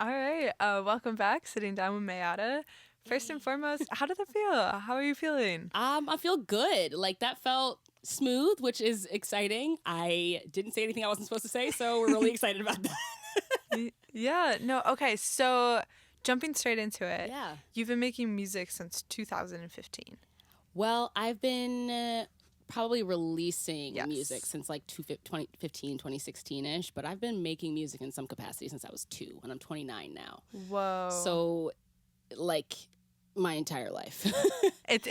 All right. Welcome back. Sitting down with Mayyadda. First and foremost, how did that feel? How are you feeling? I feel good. Like that felt smooth, which is exciting. I didn't say anything I wasn't supposed to say, so we're really excited about that. Yeah. No. Okay. So jumping straight into it. Yeah. You've been making music since 2015. Well, I've been probably releasing Yes. music since like 2015, 2016-ish, but I've been making music in some capacity since I was 2, and I'm 29 now. Whoa. So, like, my entire life. It's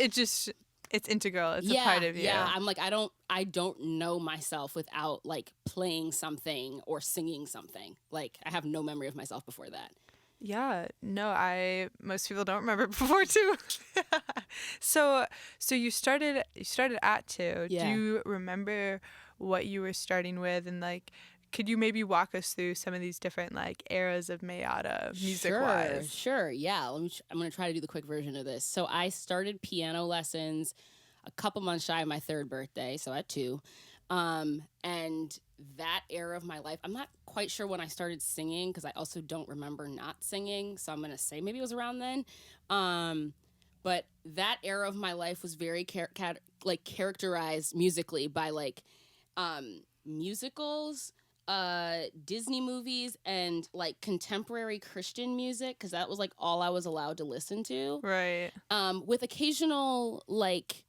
integral. It's a part of you. Yeah, I'm like, I don't know myself without like playing something or singing something. Like I have no memory of myself before that. Yeah. No, most people don't remember before too. So you started at 2. Yeah. Do you remember what you were starting with, and like could you maybe walk us through some of these different like eras of Mayyadda music-wise? Sure. Yeah. I'm going to try to do the quick version of this. So I started piano lessons a couple months shy of my 3rd birthday, so at 2. And that era of my life, I'm not quite sure when I started singing because I also don't remember not singing. So I'm going to say maybe it was around then. But that era of my life was very characterized musically by like musicals, Disney movies, and like contemporary Christian music, because that was like all I was allowed to listen to. Right. With occasional like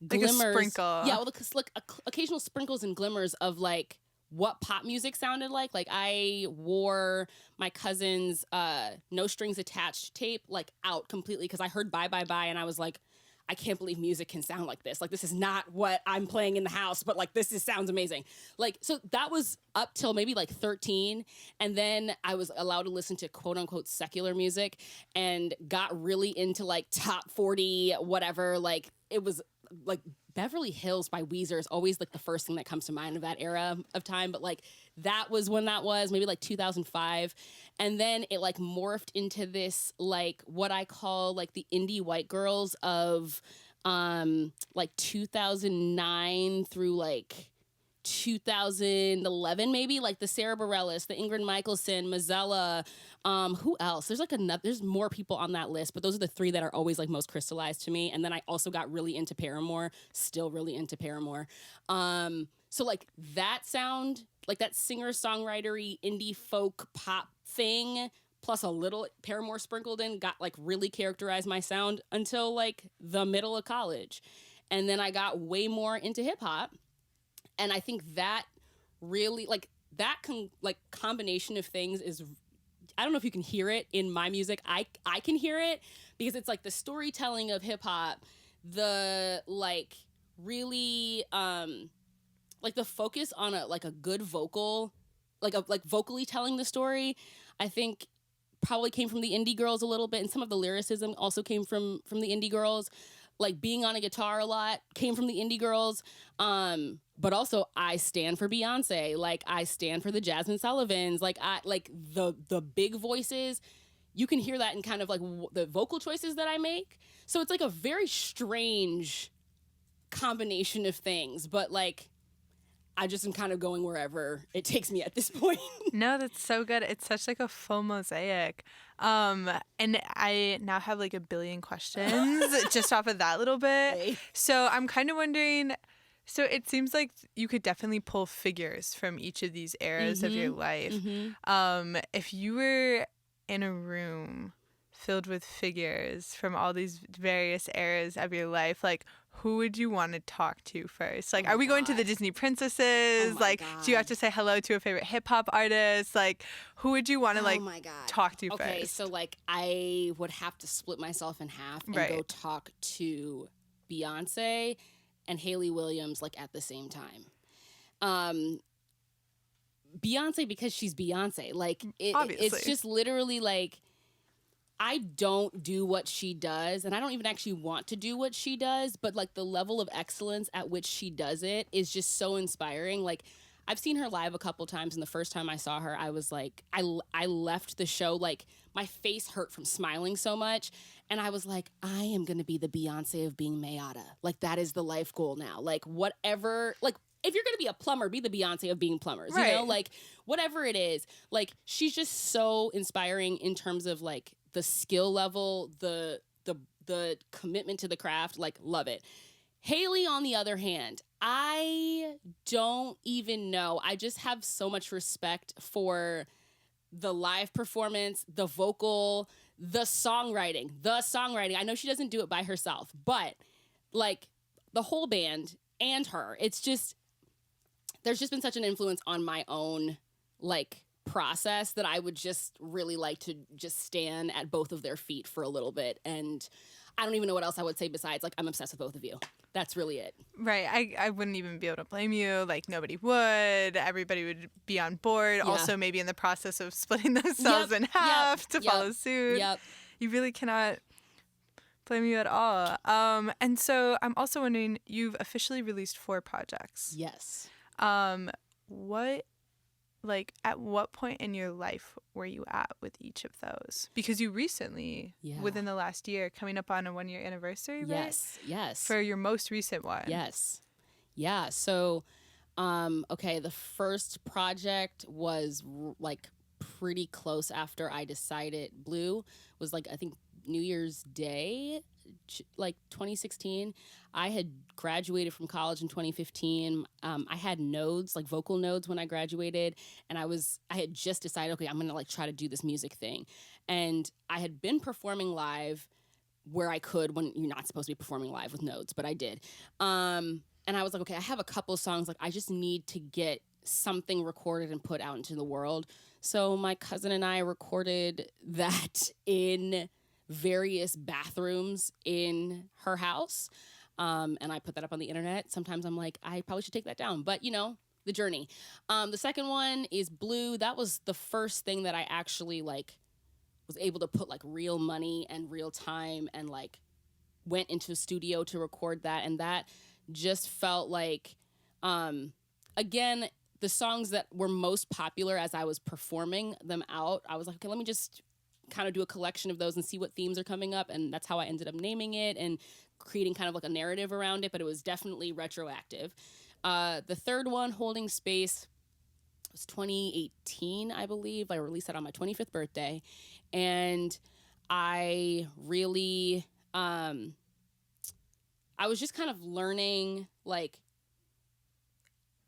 glimmers, a sprinkle. Yeah, well, like occasional sprinkles and glimmers of like what pop music sounded like. Like I wore my cousin's No Strings Attached tape like out completely because I heard Bye Bye Bye and I was like, I can't believe music can sound like this. Like this is not what I'm playing in the house, but like this sounds amazing. Like so that was up till maybe like 13, and then I was allowed to listen to quote unquote secular music and got really into like top 40 whatever. Like it was like Beverly Hills by Weezer is always like the first thing that comes to mind of that era of time. But like that was when that was maybe like 2005. And then it like morphed into this like what I call like the indie white girls of like 2009 through like 2011 maybe, like the Sarah Bareilles, the Ingrid Michaelson, Mazzella, who else? There's more people on that list, but those are the 3 that are always like most crystallized to me. And then I also got really into Paramore, still really into Paramore. So like that sound, like that singer-songwritery indie folk pop thing, plus a little Paramore sprinkled in, got like really characterized my sound until like the middle of college. And then I got way more into hip hop. And I think that really, like, that combination of things is, I don't know if you can hear it in my music. I can hear it because it's like the storytelling of hip hop, the like really like the focus on a good vocal, like vocally telling the story. I think probably came from the indie girls a little bit, and some of the lyricism also came from the indie girls. Like being on a guitar a lot came from the indie girls. But also I stand for Beyonce. Like I stand for the Jasmine Sullivans. Like I like the big voices. You can hear that in kind of like the vocal choices that I make. So it's like a very strange combination of things, but like I just am kind of going wherever it takes me at this point. No, that's so good. It's such like a full mosaic. And I now have like a billion questions just off of that little bit. Hey. So I'm kind of wondering, so it seems like you could definitely pull figures from each of these eras of your life. If you were in a room filled with figures from all these various eras of your life, like who would you want to talk to first? Like, are we going to the Disney princesses? Like, do you have to say hello to a favorite hip hop artist? Like, who would you want to talk to first? Okay, so like I would have to split myself in half and go talk to Beyonce and Hayley Williams like at the same time. Beyonce because she's Beyonce. Like it's just literally like I don't do what she does, and I don't even actually want to do what she does, but like the level of excellence at which she does it is just so inspiring. Like I've seen her live a couple times, and the first time I saw her, I was like, I left the show like my face hurt from smiling so much, and I was like, I am going to be the Beyonce of being Mayyadda. Like that is the life goal now. Like whatever, like if you're gonna be a plumber, be the Beyonce of being plumbers, right. you know, like whatever it is. Like she's just so inspiring in terms of like the skill level, the commitment to the craft. Like love it. Haley, on the other hand, I don't even know. I just have so much respect for the live performance, the vocal, the songwriting. I know she doesn't do it by herself, but like the whole band and her, it's just, there's just been such an influence on my own like process that I would just really like to just stand at both of their feet for a little bit. And I don't even know what else I would say besides like, I'm obsessed with both of you. That's really it. Right. I wouldn't even be able to blame you. Like nobody would. Everybody would be on board. Yeah. Also maybe in the process of splitting themselves in half to follow suit. Yep. You really cannot blame you at all. And so I'm also wondering, you've officially released 4 projects. Yes. At what point in your life were you at with each of those? Because you recently, within the last year, coming up on a 1-year anniversary, right? Yes. For your most recent one. Yes. Yeah. So, okay, the first project was like pretty close after I decided. Blue was like, I think New Year's Day, like 2016. I had graduated from college in 2015. I had nodes, like vocal nodes when I graduated, and I had just decided, okay, I'm gonna like try to do this music thing. And I had been performing live where I could, when you're not supposed to be performing live with nodes, but I did. And I was like, okay, I have a couple of songs, like I just need to get something recorded and put out into the world. So my cousin and I recorded that in various bathrooms in her house. And I put that up on the internet. Sometimes I'm like, I probably should take that down, but you know, the journey. The second one is Blue. That was the first thing that I actually like was able to put like real money and real time and like went into a studio to record that. And that just felt like, again, the songs that were most popular as I was performing them out, I was like, okay, let me just kind of do a collection of those and see what themes are coming up. And that's how I ended up naming it and creating kind of like a narrative around it, but it was definitely retroactive. The third one, Holding Space, was 2018, I believe. I released that on my 25th birthday. And I really, I was just kind of learning like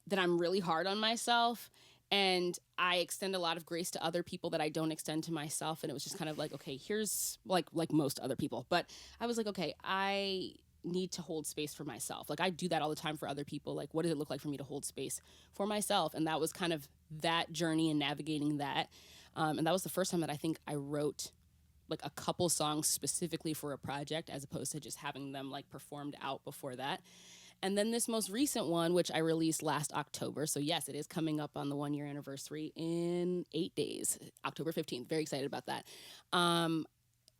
that I'm really hard on myself. And I extend a lot of grace to other people that I don't extend to myself. And it was just kind of like, okay, here's like most other people. But I was like, okay, I need to hold space for myself. Like I do that all the time for other people. Like, what does it look like for me to hold space for myself? And that was kind of that journey and navigating that. And that was the first time that I think I wrote like a couple songs specifically for a project as opposed to just having them like performed out before that. And then this most recent one, which I released last October. So yes, it is coming up on the 1-year anniversary in 8 days, October 15th. Very excited about that.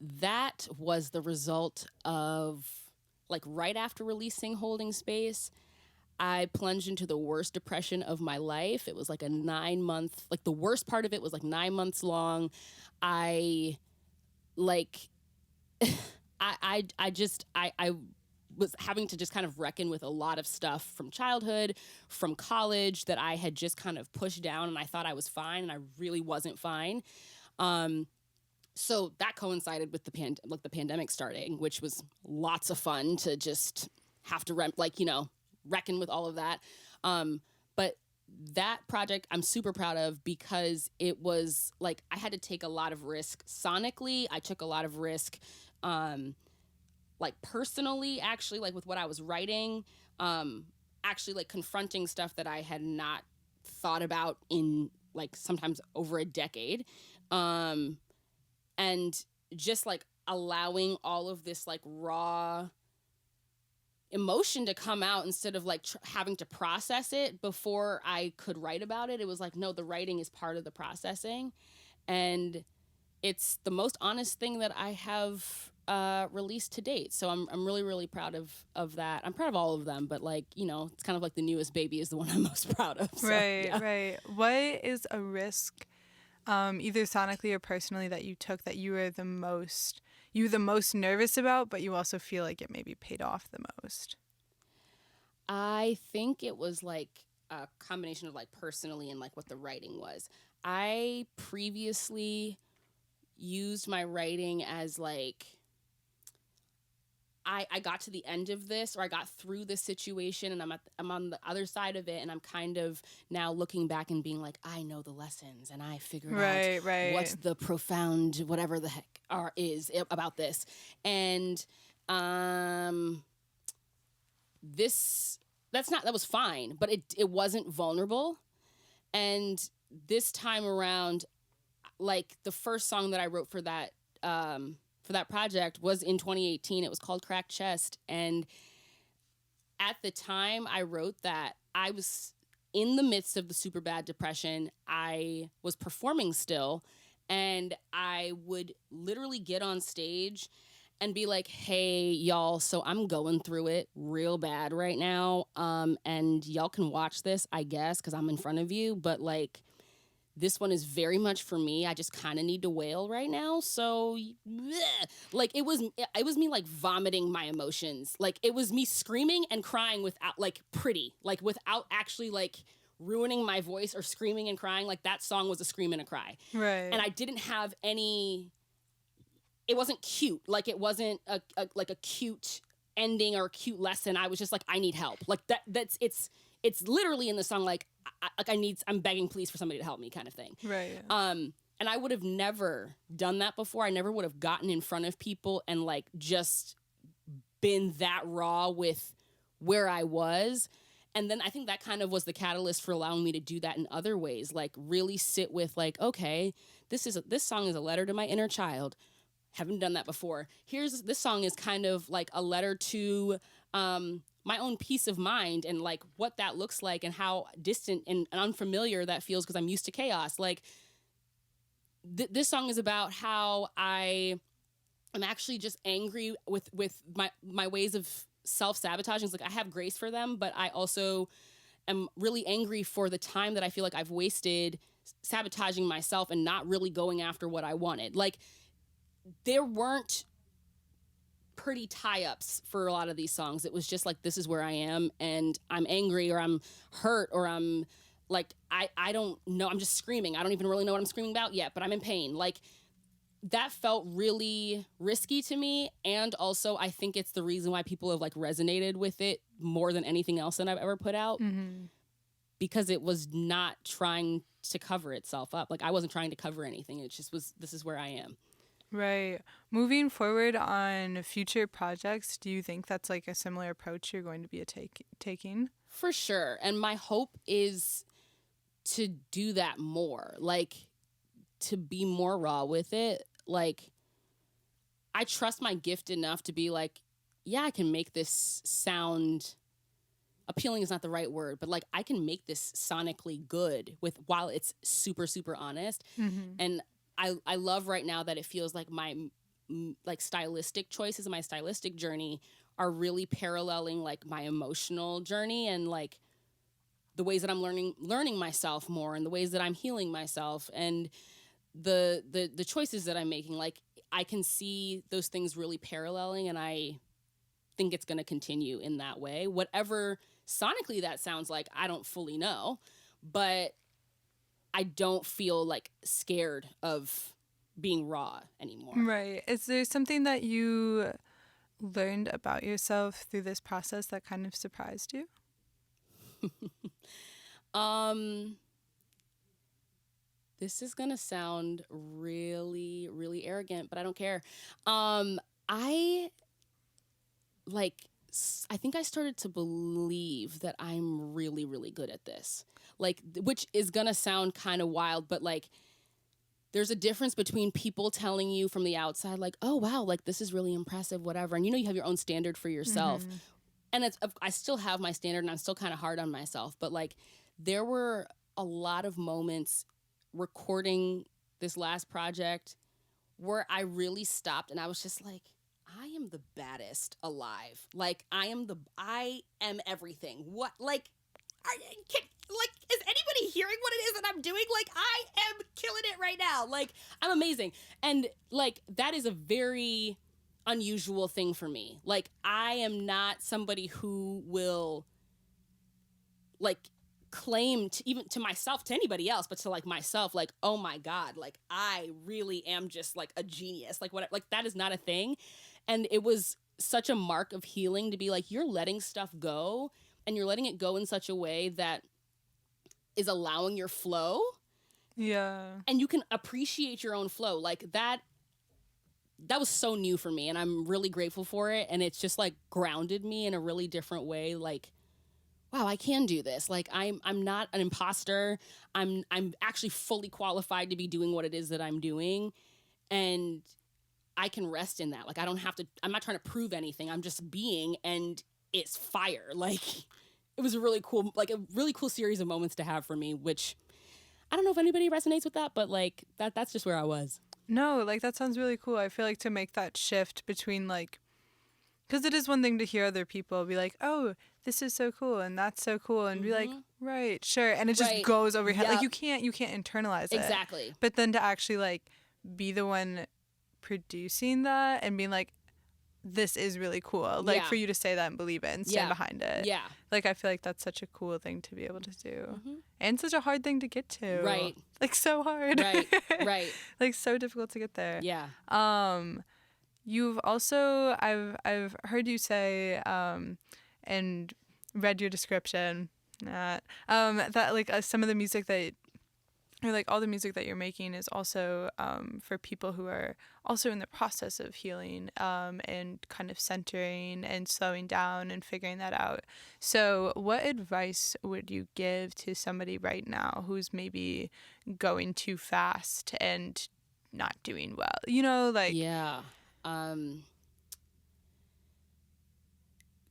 That was the result of like right after releasing Holding Space, I plunged into the worst depression of my life. It was like a 9-month, like the worst part of it was like 9 months long. I was having to just kind of reckon with a lot of stuff from childhood, from college that I had just kind of pushed down and I thought I was fine and I really wasn't fine. So that coincided with the pandemic starting, which was lots of fun to just have to reckon with all of that. But that project I'm super proud of because it was like I had to take a lot of risk sonically. I took a lot of risk like personally, actually, like with what I was writing, actually like confronting stuff that I had not thought about in like sometimes over a decade. And just like allowing all of this like raw emotion to come out instead of like having to process it before I could write about it. It was like, no, the writing is part of the processing. And it's the most honest thing that I have released to date. So I'm really, really proud of that. I'm proud of all of them, but like, you know, it's kind of like the newest baby is the one I'm most proud of. So, right. What is a risk, either sonically or personally, that you took that you were the most nervous about, but you also feel like it maybe paid off the most? I think it was like a combination of like personally and like what the writing was. I previously used my writing as like, I got to the end of this, or I got through this situation, and I'm on the other side of it, and I'm kind of now looking back and being like, I know the lessons, and I figured out what's the profound whatever the heck is about this, and that was fine, but it wasn't vulnerable, and this time around, like the first song that I wrote for that project was in 2018. It was called Cracked Chest. And at the time I wrote that, I was in the midst of the super bad depression. I was performing still, and I would literally get on stage and be like, hey, y'all, so I'm going through it real bad right now. And y'all can watch this, I guess, because I'm in front of you. But like, this one is very much for me. I just kind of need to wail right now. So, bleh. Like, it was me like vomiting my emotions. Like, it was me screaming and crying without without actually like ruining my voice or screaming and crying. Like, that song was a scream and a cry. Right. And I didn't have any. It wasn't cute. Like, it wasn't a cute ending or a cute lesson. I was just like, I need help. Like it's literally in the song, like, I'm begging please for somebody to help me kind of thing. Right. And I would have never done that before. I never would have gotten in front of people and like just been that raw with where I was. And then I think that kind of was the catalyst for allowing me to do that in other ways. Like, really sit with like, okay, this song is a letter to my inner child. Haven't done that before. This song is kind of like a letter to my own peace of mind, and like what that looks like and how distant and unfamiliar that feels because I'm used to chaos. Like, this song is about how I am actually just angry with my ways of self-sabotaging. It's like, I have grace for them, but I also am really angry for the time that I feel like I've wasted sabotaging myself and not really going after what I wanted. Like, there weren't pretty tie-ups for a lot of these songs. It was just like, this is where I am, and I'm angry, or I'm hurt, or I'm like, I don't know, I'm just screaming. I don't even really know what I'm screaming about yet, but I'm in pain. Like, that felt really risky to me, and also I think it's the reason why people have like resonated with it more than anything else that I've ever put out. Mm-hmm. Because it was not trying to cover itself up. Like, I wasn't trying to cover anything. It just was, this is where I am. Right. Moving forward on future projects, do you think that's like a similar approach you're going to be taking? For sure. And my hope is to do that more. Like, to be more raw with it. Like, I trust my gift enough to be like, yeah, I can make this sound appealing is not the right word, but like, I can make this sonically good while it's super, super honest. Mm-hmm. And I love right now that it feels like my like stylistic choices and my stylistic journey are really paralleling like my emotional journey, and like the ways that I'm learning myself more, and the ways that I'm healing myself, and the choices that I'm making. Like, I can see those things really paralleling, and I think it's going to continue in that way. Whatever sonically that sounds like, I don't fully know, but I don't feel like scared of being raw anymore. Right. Is there something that you learned about yourself through this process that kind of surprised you? This is going to sound really, really arrogant, but I don't care. I think I started to believe that I'm really, really good at this. Like, which is going to sound kind of wild, but like, there's a difference between people telling you from the outside, like, oh, wow, like, this is really impressive, whatever. And you have your own standard for yourself. Mm-hmm. And I still have my standard, and I'm still kind of hard on myself. But like, there were a lot of moments recording this last project where I really stopped, and I was just like, I am the baddest alive. Like, I am everything. What, like, is anybody hearing what it is that I'm doing? Like, I am killing it right now. Like, I'm amazing. And like, that is a very unusual thing for me. Like, I am not somebody who will like claim to, even to myself, to anybody else, but to like myself, like, oh my God, like I really am just like a genius. Like what, like that is not a thing. And it was such a mark of healing to be like, you're letting stuff go, and you're letting it go in such a way that is allowing your flow. Yeah. And you can appreciate your own flow. Like that was so new for me, and I'm really grateful for it. And it's just like grounded me in a really different way. Like, wow, I can do this. Like I'm not an imposter. I'm actually fully qualified to be doing what it is that I'm doing. And I can rest in that. Like I don't have to, I'm not trying to prove anything. I'm just being, and it's fire. Like it was a really cool series of moments to have for me, which I don't know if anybody resonates with that, but like that's just where I was. No, like that sounds really cool. I feel like to make that shift between like, because it is one thing to hear other people be like, oh, this is so cool and that's so cool, and be like, right, sure, and it just goes over your head. Like you can't internalize it. Exactly. But then to actually like be the one producing that and being like, this is really cool. Like for you to say that and believe it and stand behind it. Yeah. Like I feel like that's such a cool thing to be able to do. And such a hard thing to get to. Right. Like so hard. Right. Like so difficult to get there. Yeah. You've also I've heard you say and read your description that like some of the music that, or like all the music that you're making is also for people who are also in the process of healing and kind of centering and slowing down and figuring that out. So what advice would you give to somebody right now who's maybe going too fast and not doing well? You know, like... Yeah.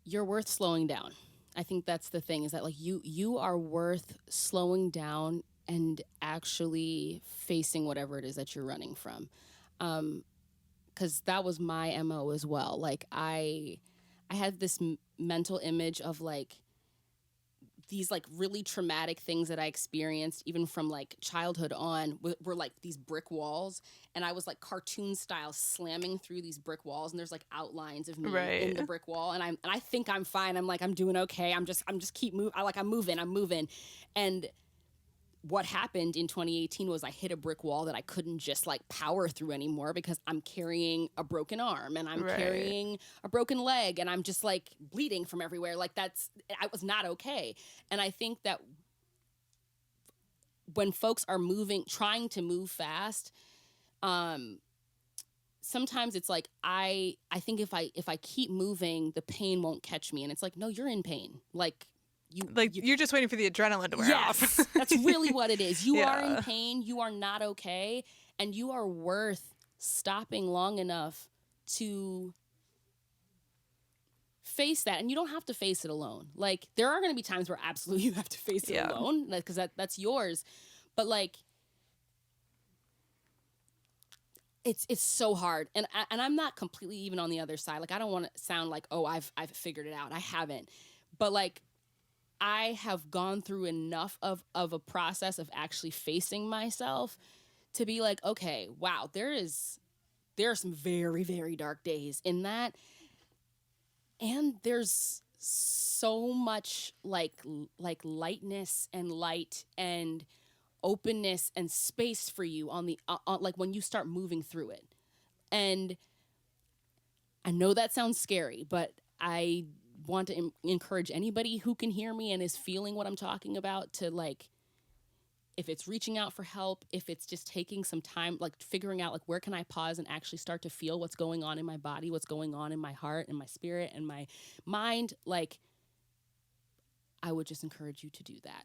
You're worth slowing down. I think that's the thing, is that like you are worth slowing down and actually facing whatever it is that you're running from. 'Cause that was my MO as well. Like I had this mental image of like these like really traumatic things that I experienced even from like childhood on were like these brick walls, and I was like cartoon style slamming through these brick walls, and there's like outlines of me in the brick wall, and I think I'm fine. I'm like, I'm doing okay. I'm just keep moving. I'm moving. And what happened in 2018 was I hit a brick wall that I couldn't just like power through anymore, because I'm carrying a broken arm and I'm carrying a broken leg and I'm just like bleeding from everywhere. Like I was not okay. And I think that when folks are trying to move fast, sometimes it's like, I think if I keep moving, the pain won't catch me. And it's like, no, you're in pain. Like, you're just waiting for the adrenaline to wear off. That's really what it is. You are in pain. You are not okay. And you are worth stopping long enough to face that. And you don't have to face it alone. Like, there are going to be times where absolutely you have to face it alone, because that's yours. But like, it's so hard. And I'm not completely even on the other side. Like, I don't want to sound like, oh, I've figured it out. I haven't. But like, I have gone through enough of a process of actually facing myself to be like, okay, wow, there are some very, very dark days in that. And there's so much like lightness and light and openness and space for you on like when you start moving through it. And I know that sounds scary, but I want to encourage anybody who can hear me and is feeling what I'm talking about to, like, if it's reaching out for help, if it's just taking some time, like figuring out like, where can I pause and actually start to feel what's going on in my body, what's going on in my heart and my spirit and my mind. Like, I would just encourage you to do that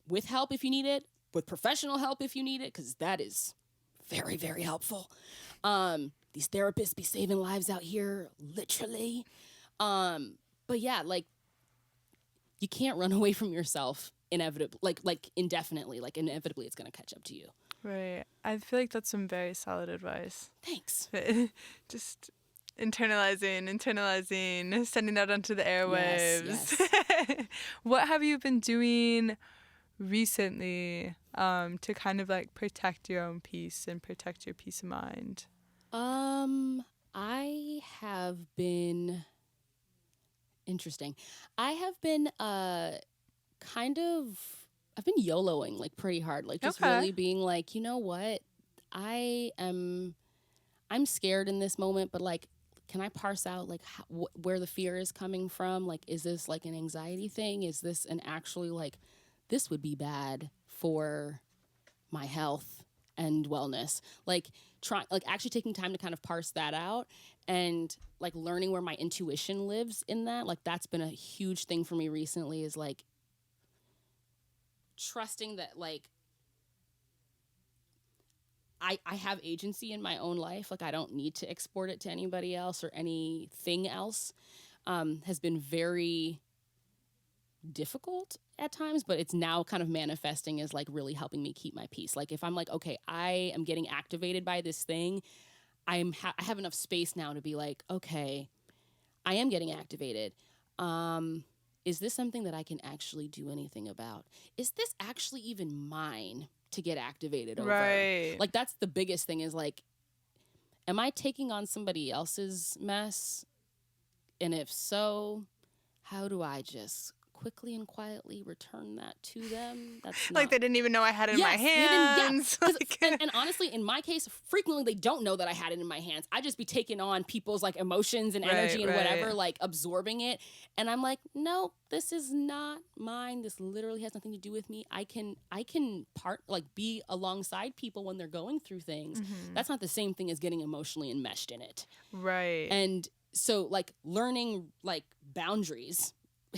with help if you need it, with professional help if you need it, because that is very, very helpful. These therapists be saving lives out here, literally. But yeah, like, you can't run away from yourself inevitably, like indefinitely. Like, inevitably it's going to catch up to you. Right. I feel like that's some very solid advice. Thanks. Just internalizing, sending that onto the airwaves. Yes. What have you been doing recently to kind of like protect your own peace and protect your peace of mind? I have been... Interesting. I have been I've been YOLOing like pretty hard, like just really being like, you know what, I'm scared in this moment, but like, can I parse out like where the fear is coming from? Like, is this like an anxiety thing? Is this an actually like, this would be bad for my health and wellness? Like actually taking time to kind of parse that out and like learning where my intuition lives in that. Like that's been a huge thing for me recently, is like trusting that like I have agency in my own life. Like I don't need to export it to anybody else or anything else. Has been very difficult at times, but it's now kind of manifesting as like really helping me keep my peace. Like if I'm like, okay, I am getting activated by this thing, I have enough space now to be like, okay, I am getting activated. Is this something that I can actually do anything about? Is this actually even mine to get activated over? Right. Like that's the biggest thing, is like, am I taking on somebody else's mess? And if so, how do I just quickly and quietly return that to them? That's like they didn't even know I had it in my hands. And honestly, in my case, frequently they don't know that I had it in my hands. I just be taking on people's like emotions and energy and whatever, like absorbing it. And I'm like, no, this is not mine. This literally has nothing to do with me. I can be alongside people when they're going through things. Mm-hmm. That's not the same thing as getting emotionally enmeshed in it. Right. And so like learning like boundaries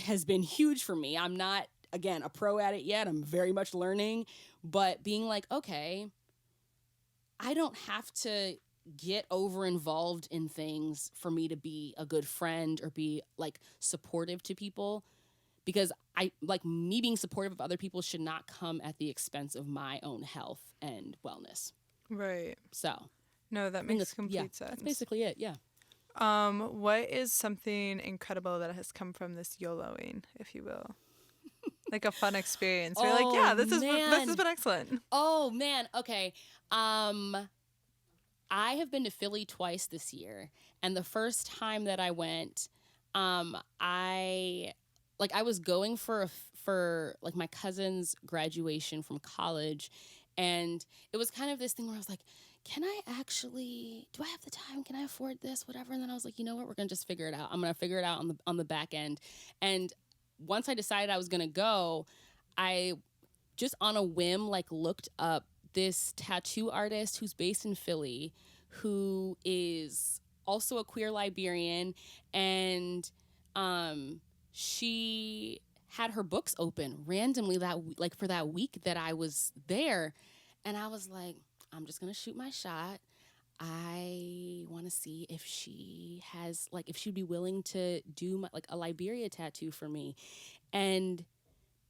has been huge for me. I'm not, again, a pro at it yet. I'm very much learning, but being like, okay, I don't have to get over involved in things for me to be a good friend or be like supportive to people, because I like me being supportive of other people should not come at the expense of my own health and wellness. Right. So. No, that makes complete sense. That's basically it. Yeah. What is something incredible that has come from this YOLOing, if you will? Like a fun experience. We're like, yeah, this has been excellent. Oh man. Okay. I have been to Philly twice this year, and the first time that I went, I was going for like my cousin's graduation from college, and it was kind of this thing where I was like, do I have the time? Can I afford this? Whatever. And then I was like, you know what? We're going to just figure it out. I'm going to figure it out on the back end. And once I decided I was going to go, I just on a whim, like looked up this tattoo artist who's based in Philly, who is also a queer Liberian. And she had her books open randomly for that week that I was there. And I was like, I'm just going to shoot my shot. I want to see if she has, like, if she'd be willing to do a Liberia tattoo for me. And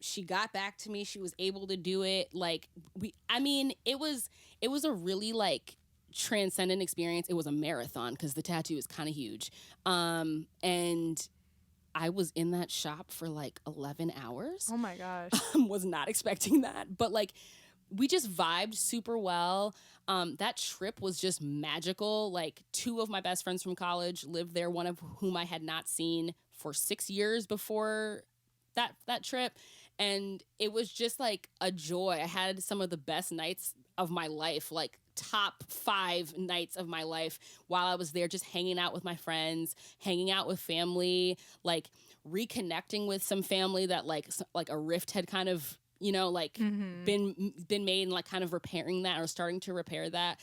she got back to me. She was able to do it. Like, it was a really, like, transcendent experience. It was a marathon because the tattoo is kind of huge. And I was in that shop for, like, 11 hours. Oh, my gosh. Was not expecting that. But, like, we just vibed super well. That trip was just magical. Like, two of my best friends from college lived there, one of whom I had not seen for 6 years before that trip. And it was just like a joy. I had some of the best nights of my life, like top 5 nights of my life while I was there, just hanging out with my friends, hanging out with family, like reconnecting with some family that like a rift had kind of, you know, like been made, and like kind of repairing that or starting to repair that.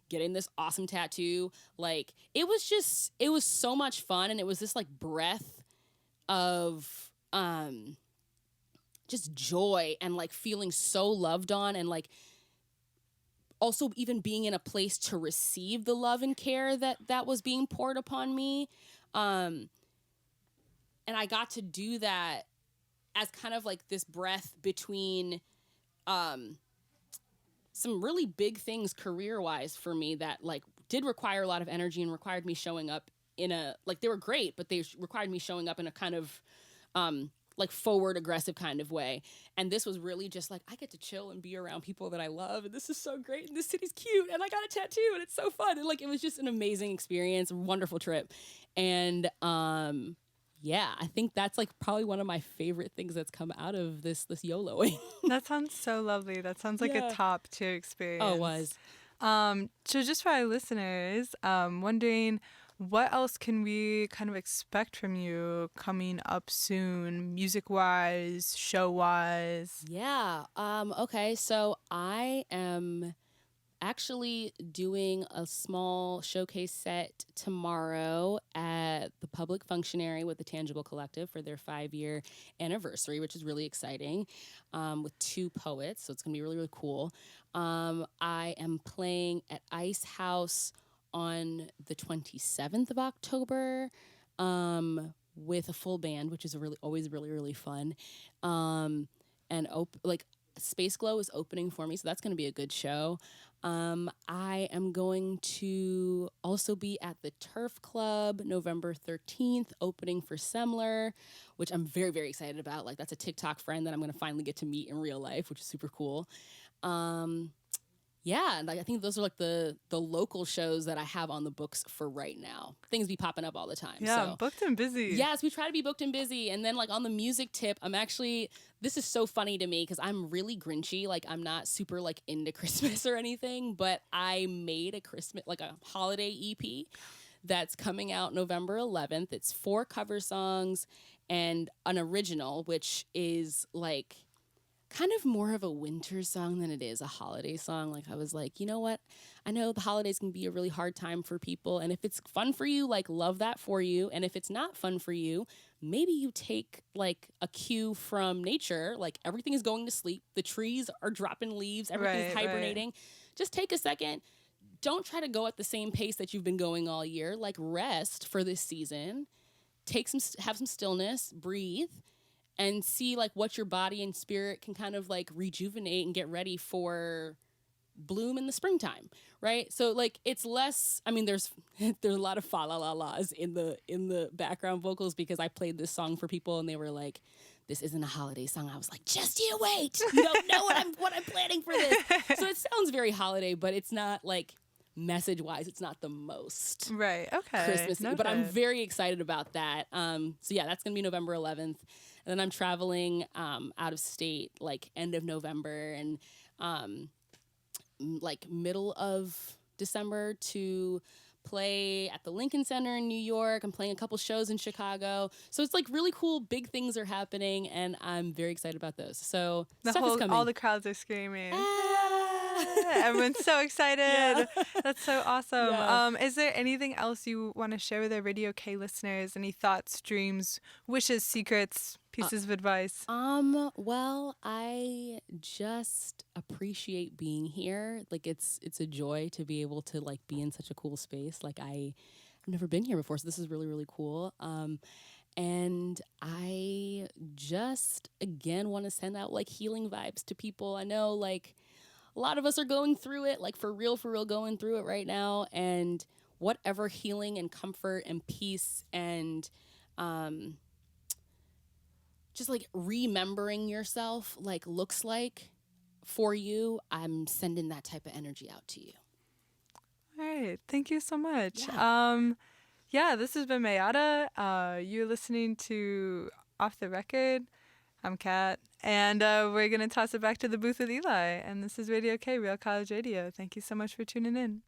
Getting this awesome tattoo. Like it was so much fun. And it was this like breath of, just joy and like feeling so loved on, and like also even being in a place to receive the love and care that was being poured upon me. And I got to do that as kind of like this breath between some really big things career-wise for me that like did require a lot of energy and required me showing up in a, like they were great, but they required me showing up in a kind of like forward aggressive kind of way. And this was really just like, I get to chill and be around people that I love, and this is so great, and this city's cute, and I got a tattoo, and it's so fun. And like, it was just an amazing experience, a wonderful trip. And yeah, I think that's like probably one of my favorite things that's come out of this YOLOing. That sounds so lovely. That sounds like a top tier experience. Oh, it was. So just for our listeners, wondering what else can we kind of expect from you coming up soon, music-wise, show-wise? Yeah. Okay. So I am actually doing a small showcase set tomorrow at the Public Functionary with the Tangible Collective for their 5-year anniversary, which is really exciting, with 2 poets. So it's going to be really, really cool. I am playing at Ice House on the 27th of October with a full band, which is always really, really fun. And Space Glow is opening for me, so that's going to be a good show. I am going to also be at the Turf Club November 13th, opening for Semler, which I'm very, very excited about. Like, that's a TikTok friend that I'm going to finally get to meet in real life, which is super cool. Yeah, and I think those are like the local shows that I have on the books for right now. Things be popping up all the time. Yeah, so. Booked and busy. Yes, we try to be booked and busy. And then like on the music tip, this is so funny to me because I'm really Grinchy. Like I'm not super like into Christmas or anything, but I made a holiday EP that's coming out November 11th. It's 4 cover songs and an original, which is like kind of more of a winter song than it is a holiday song. Like I was like, you know what? I know the holidays can be a really hard time for people. And if it's fun for you, like love that for you. And if it's not fun for you, maybe you take like a cue from nature. Like everything is going to sleep. The trees are dropping leaves. Everything's hibernating. Right. Just take a second. Don't try to go at the same pace that you've been going all year. Like rest for this season. Have some stillness, breathe, and see like what your body and spirit can kind of like rejuvenate and get ready for bloom in the springtime, right? So like it's less, I mean there's a lot of fa la la la's in the background vocals because I played this song for people and they were like, this isn't a holiday song. I was like, just you wait. You don't know what I'm planning for this. So it sounds very holiday, but it's not like message wise, it's not the most Christmassy. But I'm very excited about that. So yeah, that's gonna be November 11th. And then I'm traveling out of state like end of November and like middle of December to play at the Lincoln Center in New York. I'm playing a couple shows in Chicago. So it's like really cool, big things are happening and I'm very excited about those. So stuff is coming. All the crowds are screaming. Everyone's so excited. Yeah. That's so awesome. Yeah. Is there anything else you want to share with our Radio K listeners? Any thoughts, dreams, wishes, secrets, pieces of advice? Well, I just appreciate being here. Like it's a joy to be able to like be in such a cool space. Like I've never been here before, so this is really, really cool. And I just again want to send out like healing vibes to people. I know like a lot of us are going through it, like for real going through it right now. And whatever healing and comfort and peace and just like remembering yourself like looks like for you, I'm sending that type of energy out to you. All right. Thank you so much. Yeah, this has been Mayyadda. You're listening to Off the Record. I'm Kat. And we're going to toss it back to the booth with Eli. And this is Radio K, Real College Radio. Thank you so much for tuning in.